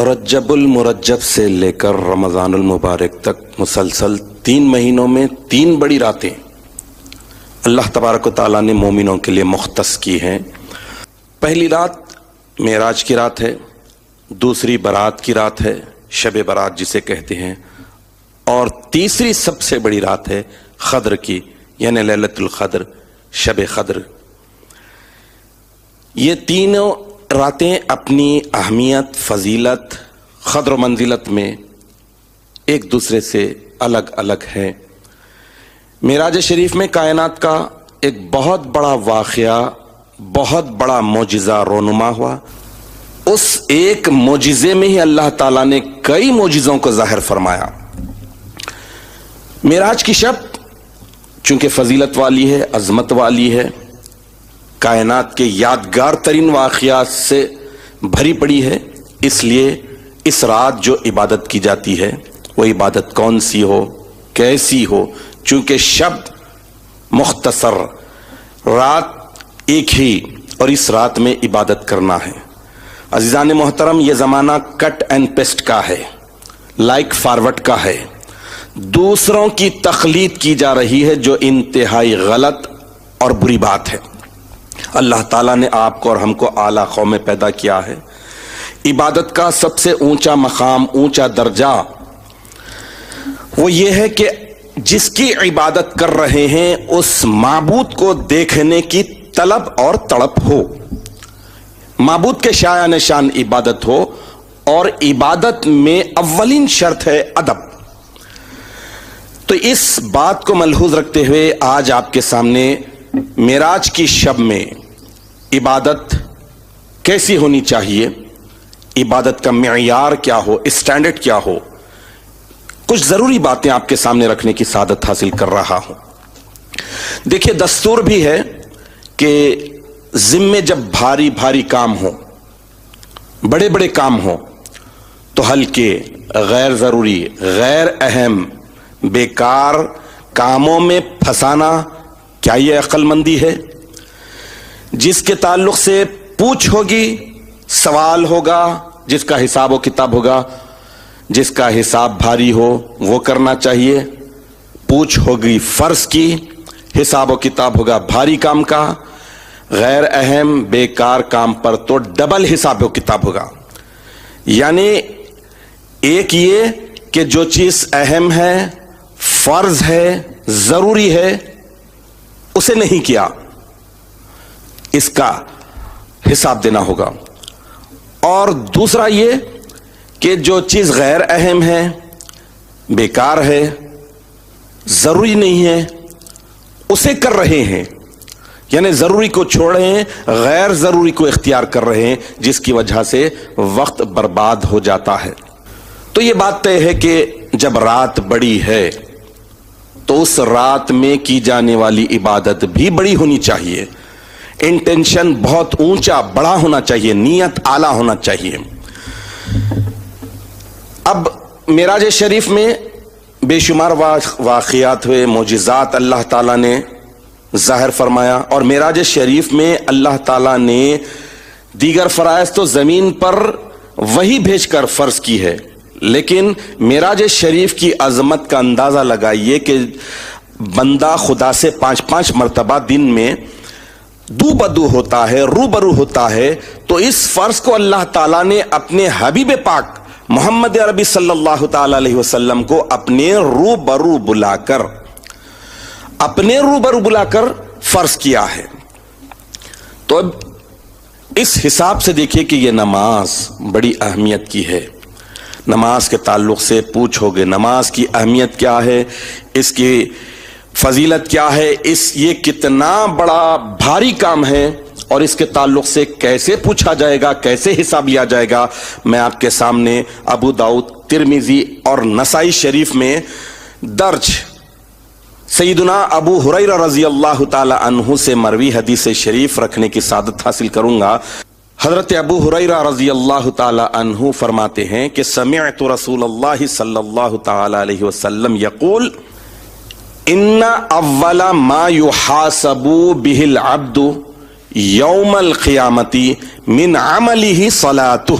رجب المرجب سے لے کر رمضان المبارک تک مسلسل 3 مہینوں میں 3 بڑی راتیں اللہ تبارک و تعالیٰ نے مومنوں کے لیے مختص کی ہیں۔ پہلی رات معراج کی رات ہے، دوسری برات کی رات ہے، شب برات جسے کہتے ہیں، اور تیسری سب سے بڑی رات ہے قدر کی، یعنی لیلۃ القدر، شب قدر۔ یہ تینوں راتیں اپنی اہمیت، فضیلت، قدر و منزلت میں ایک دوسرے سے الگ الگ ہیں۔ معراج شریف میں کائنات کا ایک بہت بڑا واقعہ، بہت بڑا معجزہ رونما ہوا۔ اس ایک معجزے میں ہی اللہ تعالیٰ نے کئی معجزوں کو ظاہر فرمایا۔ معراج کی شب چونکہ فضیلت والی ہے، عظمت والی ہے، کائنات کے یادگار ترین واقعات سے بھری پڑی ہے، اس لیے اس رات جو عبادت کی جاتی ہے وہ عبادت کون سی ہو، کیسی ہو، چونکہ شب مختصر، رات ایک ہی، اور اس رات میں عبادت کرنا ہے۔ عزیزان محترم، یہ زمانہ کٹ اینڈ پیسٹ کا ہے، لائک فارورڈ کا ہے، دوسروں کی تقلید کی جا رہی ہے جو انتہائی غلط اور بری بات ہے۔ اللہ تعالیٰ نے آپ کو اور ہم کو اعلیٰ قوم میں پیدا کیا ہے۔ عبادت کا سب سے اونچا مقام، اونچا درجہ وہ یہ ہے کہ جس کی عبادت کر رہے ہیں اس معبود کو دیکھنے کی طلب اور تڑپ ہو، معبود کے شایان شان عبادت ہو، اور عبادت میں اولین شرط ہے ادب۔ تو اس بات کو ملحوظ رکھتے ہوئے آج آپ کے سامنے معراج کی شب میں عبادت کیسی ہونی چاہیے، عبادت کا معیار کیا ہو، اسٹینڈرڈ کیا ہو، کچھ ضروری باتیں آپ کے سامنے رکھنے کی سعادت حاصل کر رہا ہوں۔ دیکھیے، دستور بھی ہے کہ ذمے جب بھاری بھاری کام ہو، بڑے بڑے کام ہو، تو ہلکے، غیر ضروری، غیر اہم، بیکار کاموں میں پھنسانا کیا یہ عقل مندی ہے؟ جس کے تعلق سے پوچھ ہوگی، سوال ہوگا، جس کا حساب و کتاب ہوگا، جس کا حساب بھاری ہو وہ کرنا چاہیے۔ پوچھ ہوگی فرض کی، حساب و کتاب ہوگا بھاری کام کا، غیر اہم بیکار کام پر تو ڈبل حساب و کتاب ہوگا۔ یعنی ایک یہ کہ جو چیز اہم ہے، فرض ہے، ضروری ہے، اسے نہیں کیا، اس کا حساب دینا ہوگا۔ اور دوسرا یہ کہ جو چیز غیر اہم ہے، بیکار ہے، ضروری نہیں ہے، اسے کر رہے ہیں، یعنی ضروری کو چھوڑ رہے ہیں، غیر ضروری کو اختیار کر رہے ہیں، جس کی وجہ سے وقت برباد ہو جاتا ہے۔ تو یہ بات طے ہے کہ جب رات بڑی ہے تو اس رات میں کی جانے والی عبادت بھی بڑی ہونی چاہیے، انٹینشن بہت اونچا بڑا ہونا چاہیے، نیت اعلیٰ ہونا چاہیے۔ اب معراج شریف میں بے شمار واقعات ہوئے، معجزات اللہ تعالیٰ نے ظاہر فرمایا، اور معراج شریف میں اللہ تعالیٰ نے دیگر فرائض تو زمین پر وہی بھیج کر فرض کی ہے، لیکن معراج شریف کی عظمت کا اندازہ لگائیے کہ بندہ خدا سے 5 مرتبہ دن میں دو بدو ہوتا ہے، روبرو ہوتا ہے، تو اس فرض کو اللہ تعالیٰ نے اپنے حبیب پاک محمد عربی صلی اللہ تعالی علیہ وسلم کو اپنے روبرو بلا کر فرض کیا ہے۔ تو اب اس حساب سے دیکھیے کہ یہ نماز بڑی اہمیت کی ہے۔ نماز کے تعلق سے پوچھو گے نماز کی اہمیت کیا ہے، اس کی فضیلت کیا ہے، یہ کتنا بڑا بھاری کام ہے، اور اس کے تعلق سے کیسے پوچھا جائے گا، کیسے حساب لیا جائے گا، میں آپ کے سامنے ابو داؤد، ترمذی اور نسائی شریف میں درج سیدنا ابو ہریرہ رضی اللہ تعالی عنہ سے مروی حدیث شریف رکھنے کی سعادت حاصل کروں گا۔ حضرت ابو ہریرہ رضی اللہ تعالی عنہ فرماتے ہیں کہ سمعت رسول اللہ صلی اللہ تعالی علیہ وسلم یقول ان اول ما يحاسب به العبد یوم القیامت من عمله صلاته،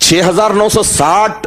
6,960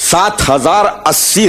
7,080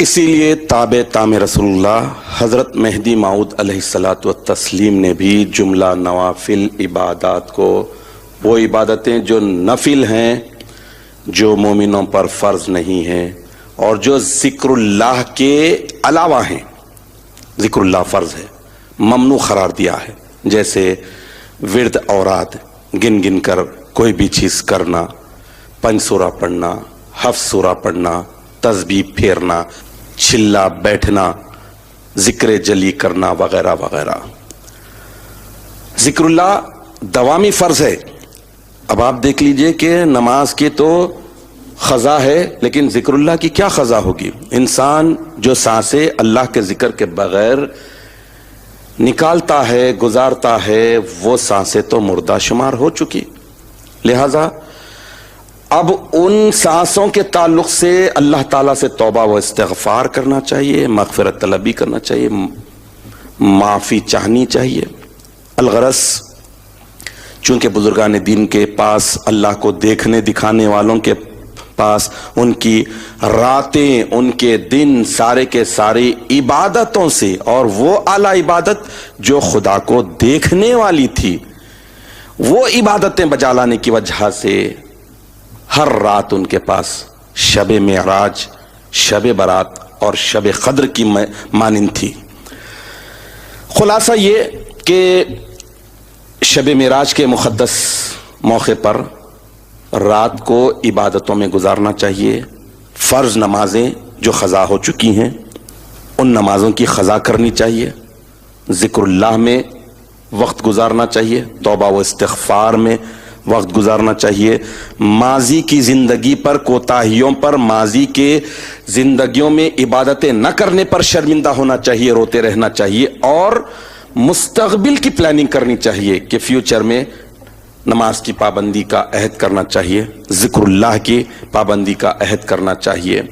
اسی لیے تابع تام رسول اللہ حضرت مہدی موعود علیہ الصلوۃ والتسلیم نے بھی جملہ نوافل عبادات کو، وہ عبادتیں جو نفل ہیں، جو مومنوں پر فرض نہیں ہیں اور جو ذکر اللہ کے علاوہ ہیں، ذکر اللہ فرض ہے، ممنوع قرار دیا ہے، جیسے ورد اوراد گن گن کر کوئی بھی چیز کرنا، 5 سورہ پڑھنا، 7 سورہ پڑھنا، تسبیح پھیرنا، چلا بیٹھنا، ذکر جلی کرنا وغیرہ وغیرہ۔ ذکر اللہ دوامی فرض ہے۔ اب آپ دیکھ لیجئے کہ نماز کی تو قضا ہے، لیکن ذکر اللہ کی کیا قضا ہوگی؟ انسان جو سانسیں اللہ کے ذکر کے بغیر نکالتا ہے، گزارتا ہے، وہ سانسیں تو مردہ شمار ہو چکی۔ لہذا اب ان سانسوں کے تعلق سے اللہ تعالیٰ سے توبہ و استغفار کرنا چاہیے، مغفرت طلبی کرنا چاہیے، معافی چاہنی چاہیے۔ الغرض چونکہ بزرگان دین کے پاس، اللہ کو دیکھنے دکھانے والوں کے پاس، ان کی راتیں، ان کے دن سارے کے سارے عبادتوں سے، اور وہ اعلی عبادت جو خدا کو دیکھنے والی تھی، وہ عبادتیں بجا لانے کی وجہ سے ہر رات ان کے پاس شب معراج، شب برات اور شب قدر کی مانند تھی۔ خلاصہ یہ کہ شب معراج کے مقدس موقع پر رات کو عبادتوں میں گزارنا چاہیے۔ فرض نمازیں جو قضا ہو چکی ہیں، ان نمازوں کی قضا کرنی چاہیے، ذکر اللہ میں وقت گزارنا چاہیے، توبہ و استغفار میں وقت گزارنا چاہیے، ماضی کی زندگی پر، کوتاہیوں پر، ماضی کے زندگیوں میں عبادتیں نہ کرنے پر شرمندہ ہونا چاہیے، روتے رہنا چاہیے، اور مستقبل کی پلاننگ کرنی چاہیے کہ فیوچر میں نماز کی پابندی کا عہد کرنا چاہیے، ذکر اللہ کی پابندی کا عہد کرنا چاہیے،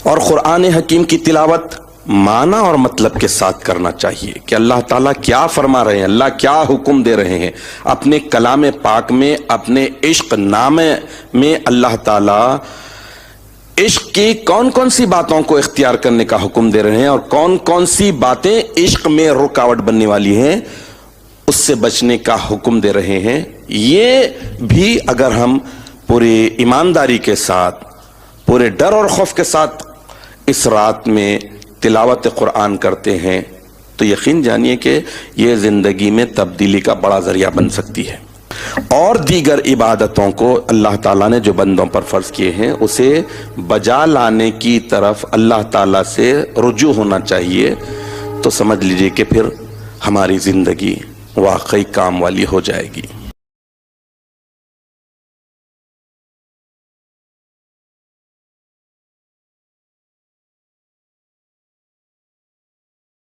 اور قرآن حکیم کی تلاوت معنی اور مطلب کے ساتھ کرنا چاہیے کہ اللہ تعالیٰ کیا فرما رہے ہیں، اللہ کیا حکم دے رہے ہیں۔ اپنے کلام پاک میں، اپنے عشق نامے میں اللہ تعالیٰ عشق کی کون کون سی باتوں کو اختیار کرنے کا حکم دے رہے ہیں، اور کون کون سی باتیں عشق میں رکاوٹ بننے والی ہیں، اس سے بچنے کا حکم دے رہے ہیں۔ یہ بھی اگر ہم پوری ایمانداری کے ساتھ، پورے ڈر اور خوف کے ساتھ اس رات میں تلاوت قرآن کرتے ہیں تو یقین جانیے کہ یہ زندگی میں تبدیلی کا بڑا ذریعہ بن سکتی ہے۔ اور دیگر عبادتوں کو اللہ تعالیٰ نے جو بندوں پر فرض کیے ہیں، اسے بجا لانے کی طرف اللہ تعالیٰ سے رجوع ہونا چاہیے، تو سمجھ لیجئے کہ پھر ہماری زندگی واقعی کام والی ہو جائے گی۔